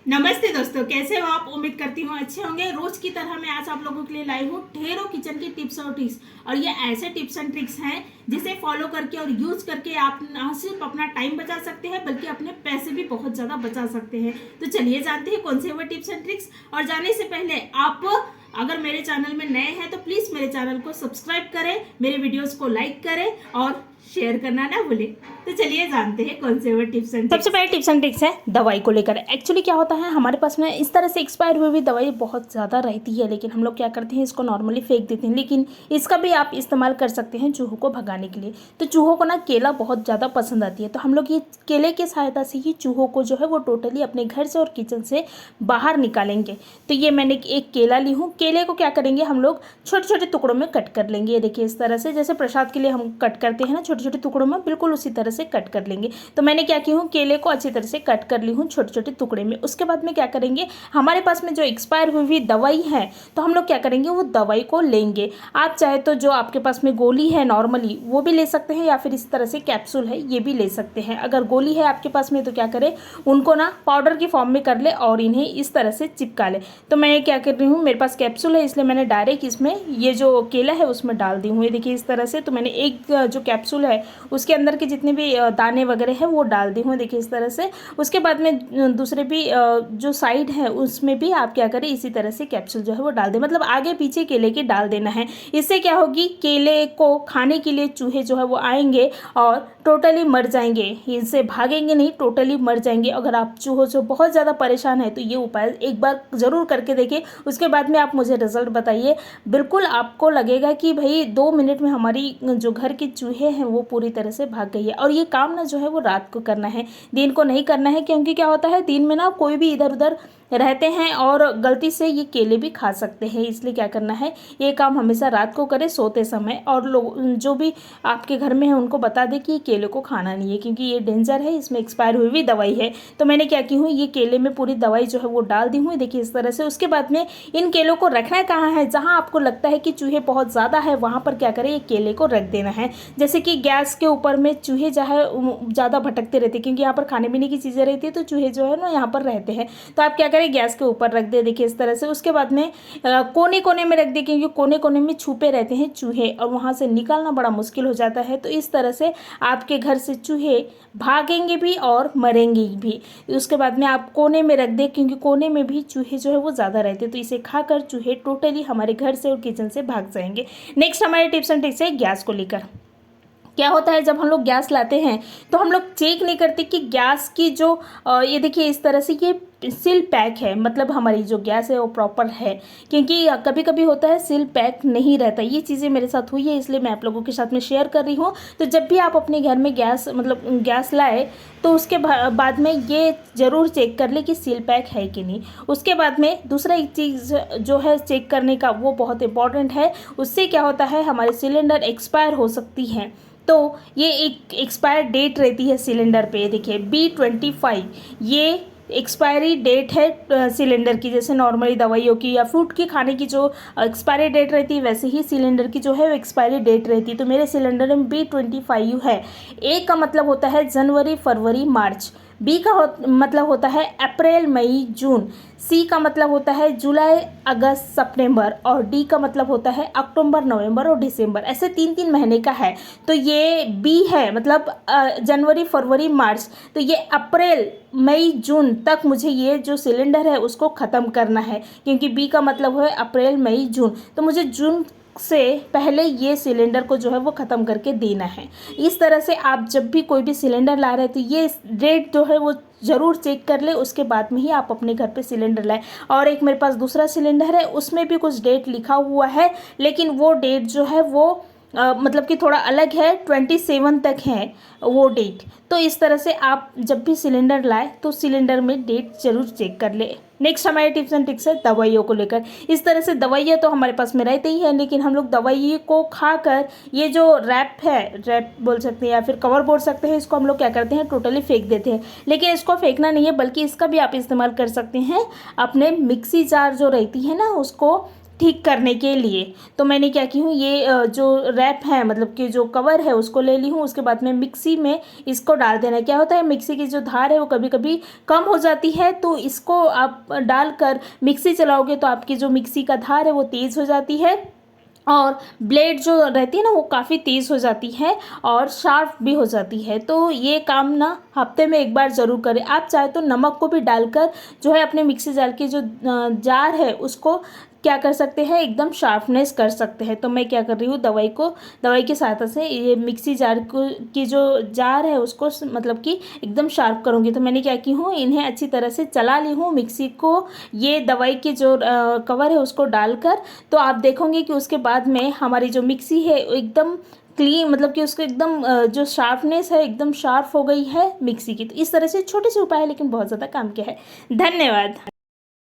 नमस्ते दोस्तों, कैसे हो आप। उम्मीद करती हूँ अच्छे होंगे। रोज की तरह मैं आज आप लोगों के लिए लाई हूँ ढेरों किचन की टिप्स और ट्रिक्स। और ये ऐसे टिप्स एंड ट्रिक्स हैं जिसे फॉलो करके और यूज करके आप न सिर्फ अपना टाइम बचा सकते हैं बल्कि अपने पैसे भी बहुत ज्यादा बचा सकते हैं। तो चलिए जानते हैं कौन से वो टिप्स एंड ट्रिक्स। और जाने से पहले आप अगर मेरे चैनल में नए हैं तो प्लीज मेरे चैनल को सब्सक्राइब करें, मेरे वीडियोस को लाइक करें और शेयर करना ना भूलें। तो चलिए जानते हैं कौन से वो टिप्स एंड सबसे पहले टिप्स एंड ट्रिक्स है दवाई को लेकर। एक्चुअली क्या होता है, हमारे पास में इस तरह से एक्सपायर हुई हुई दवाई बहुत ज़्यादा रहती है, लेकिन हम लोग क्या करते हैं, इसको नॉर्मली फेंक देते हैं। लेकिन इसका भी आप इस्तेमाल कर सकते हैं चूहों को भगाने के लिए। तो चूहों को ना केला बहुत ज़्यादा पसंद आती है, तो हम लोग ये केले की सहायता से ही चूहों को जो है वो टोटली अपने घर से और किचन से बाहर निकालेंगे। तो ये मैंने एक केला ली हूँ। केले को क्या करेंगे, हम लोग छोटे छोटे टुकड़ों में कट कर लेंगे। ये देखिए इस तरह से, जैसे प्रसाद के लिए हम कट करते हैं ना छोटे छोटे टुकड़ों में, बिल्कुल उसी तरह से कट कर लेंगे। तो मैंने क्या की हूँ, केले को अच्छी तरह से कट कर ली हूँ छोटे छोटे टुकड़े में। उसके बाद में क्या करेंगे, हमारे पास में जो एक्सपायर हुई हुई दवाई है तो हम लोग क्या करेंगे, वो दवाई को लेंगे। आप चाहे तो जो आपके पास में गोली है नॉर्मली वो भी ले सकते हैं, या फिर इस तरह से कैप्सूल है ये भी ले सकते हैं। अगर गोली है आपके पास में तो क्या करें, उनको ना पाउडर की फॉर्म में कर ले और इन्हें इस तरह से चिपका ले। तो मैं क्या कर रही हूँ, मेरे पास कैप्सूल है इसलिए मैंने डायरेक्ट इसमें ये जो केला है उसमें डाल दी हूँ। ये देखिए इस तरह से। तो मैंने एक जो कैप्सूल है उसके अंदर के जितने भी दाने वगैरह है वो डाल दी हूँ, देखिए इस तरह से। उसके बाद में दूसरे भी जो साइड है उसमें भी आप क्या करें, इसी तरह से कैप्सूल जो है वो डाल दें, मतलब आगे पीछे केले के डाल देना है। इससे क्या होगी, केले को खाने के लिए चूहे जो है वो आएंगे और टोटली मर जाएंगे। इनसे भागेंगे नहीं, टोटली मर जाएंगे। अगर आप चूहों से बहुत ज़्यादा परेशान है तो ये उपाय एक बार ज़रूर करके देखिए। उसके बाद में आप मुझे रिजल्ट बताइए। बिल्कुल आपको लगेगा कि भाई 2 मिनट में हमारी जो घर के चूहे हैं वो पूरी तरह से भाग गई है। और ये काम ना जो है वो रात को करना है, दिन को नहीं करना है, क्योंकि क्या होता है दिन में ना कोई भी इधर उधर रहते हैं और गलती से ये केले भी खा सकते हैं। इसलिए क्या करना है, ये काम हमेशा रात को करें सोते समय। और लोग जो भी आपके घर में है उनको बता दें कि केले को खाना नहीं है, क्योंकि ये डेंजर है, इसमें एक्सपायर हुई हुई दवाई है। तो मैंने क्या की हूँ, ये केले में पूरी दवाई जो है वो डाल दी हूँ, देखिए इस तरह से। उसके बाद में इन केलों को रखना कहाँ है, जहाँ आपको लगता है कि चूहे बहुत ज़्यादा है वहाँ पर क्या करें, ये केले को रख देना है। जैसे कि गैस के ऊपर में चूहे जो है ज़्यादा भटकते रहते हैं, क्योंकि यहाँ पर खाने पीने की चीज़ें रहती है, तो चूहे जो है ना यहाँ पर रहते हैं। तो आप क्या करें, गैस के ऊपर रख दे, देखिए इस तरह से। उसके बाद में कोने कोने में रख दे, क्योंकि कोने कोने में छुपे रहते हैं चूहे और वहाँ से निकालना बड़ा मुश्किल हो जाता है। तो इस तरह से आपके घर से चूहे भागेंगे भी और मरेंगे भी। उसके बाद में आप कोने में रख दे, क्योंकि कोने में भी चूहे जो है वो ज़्यादा रहते हैं। तो इसे खाकर चूहे टोटली हमारे घर से और किचन से भाग जाएंगे। नेक्स्ट हमारे टिप्स एंड ट्रिक्स है गैस को लेकर। क्या होता है, जब हम लोग गैस लाते हैं तो हम लोग चेक नहीं करते कि गैस की जो ये देखिए इस तरह से ये सील पैक है, मतलब हमारी जो गैस है वो प्रॉपर है। क्योंकि कभी कभी होता है सील पैक नहीं रहता। ये चीज़ें मेरे साथ हुई है, इसलिए मैं आप लोगों के साथ में शेयर कर रही हूँ। तो जब भी आप अपने घर में गैस मतलब गैस लाए तो उसके बाद में ये ज़रूर चेक कर ले कि सील पैक है कि नहीं। उसके बाद में दूसरा एक चीज़ जो है चेक करने का, वो बहुत इंपॉर्टेंट है। उससे क्या होता है, हमारे सिलेंडर एक्सपायर हो सकती हैं। तो ये एक एक्सपायर डेट रहती है सिलेंडर पे, देखिए B25 ये एक्सपायरी डेट है सिलेंडर की। जैसे नॉर्मली दवाइयों की या फ्रूट की खाने की जो एक्सपायरी डेट रहती है, वैसे ही सिलेंडर की जो है वो एक्सपायरी डेट रहती है। तो मेरे सिलेंडर में B25 है। ए का मतलब होता है जनवरी फरवरी मार्च, बी का मतलब होता है अप्रैल मई जून, सी का मतलब होता है जुलाई अगस्त सितंबर, और डी का मतलब होता है अक्टूबर नवंबर और दिसंबर। ऐसे 3-3 महीने का है। तो ये बी है, मतलब जनवरी फरवरी मार्च, तो ये अप्रैल मई जून तक मुझे ये जो सिलेंडर है उसको ख़त्म करना है। क्योंकि बी का मतलब है अप्रैल मई जून, तो मुझे जून से पहले ये सिलेंडर को जो है वो ख़त्म करके देना है। इस तरह से आप जब भी कोई भी सिलेंडर ला रहे हैं तो ये डेट जो है वो ज़रूर चेक कर ले, उसके बाद में ही आप अपने घर पे सिलेंडर लाएं। और एक मेरे पास दूसरा सिलेंडर है, उसमें भी कुछ डेट लिखा हुआ है, लेकिन वो डेट जो है वो मतलब कि थोड़ा अलग है, 27 तक है वो डेट। तो इस तरह से आप जब भी सिलेंडर लाए तो सिलेंडर में डेट ज़रूर चेक कर ले। नेक्स्ट हमारे टिप्स एंड ट्रिक्स है दवाइयों को लेकर। इस तरह से दवाइयाँ तो हमारे पास में रहती ही है, लेकिन हम लोग दवाई को खाकर ये जो रैप है, रैप बोल सकते हैं या फिर कवर बोल सकते हैं, इसको हम लोग क्या करते हैं, टोटली फेंक देते हैं। लेकिन इसको फेंकना नहीं है, बल्कि इसका भी आप इस्तेमाल कर सकते हैं। अपने मिक्सी जार जो रहती है ना, उसको ठीक करने के लिए। तो मैंने क्या की हूँ, ये जो रैप है मतलब कि जो कवर है उसको ले ली हूँ। उसके बाद में मिक्सी में इसको डाल देना है। क्या होता है, मिक्सी की जो धार है वो कभी कभी कम हो जाती है, तो इसको आप डालकर मिक्सी चलाओगे तो आपकी जो मिक्सी का धार है वो तेज़ हो जाती है और ब्लेड जो रहती है ना वो काफ़ी तेज़ हो जाती है और शार्प भी हो जाती है। तो ये काम ना हफ्ते में एक बार ज़रूर करें। आप चाहे तो नमक को भी डालकर जो है अपने मिक्सी जार की जो जार है उसको क्या कर सकते हैं, एकदम शार्पनेस कर सकते हैं। तो मैं क्या कर रही हूँ, दवाई की सहायता से ये मिक्सी जार को की जो जार है उसको मतलब कि एकदम शार्प करूँगी। तो मैंने क्या की हूँ, इन्हें अच्छी तरह से चला ली हूँ मिक्सी को, ये दवाई की जो कवर है उसको डालकर। तो आप देखोगे कि उसके बाद में हमारी जो मिक्सी है एकदम क्लीन मतलब कि उसको एकदम जो शार्पनेस है एकदम शार्प हो गई है मिक्सी की। तो इस तरह से छोटे से उपाय है लेकिन बहुत ज़्यादा काम के है। धन्यवाद।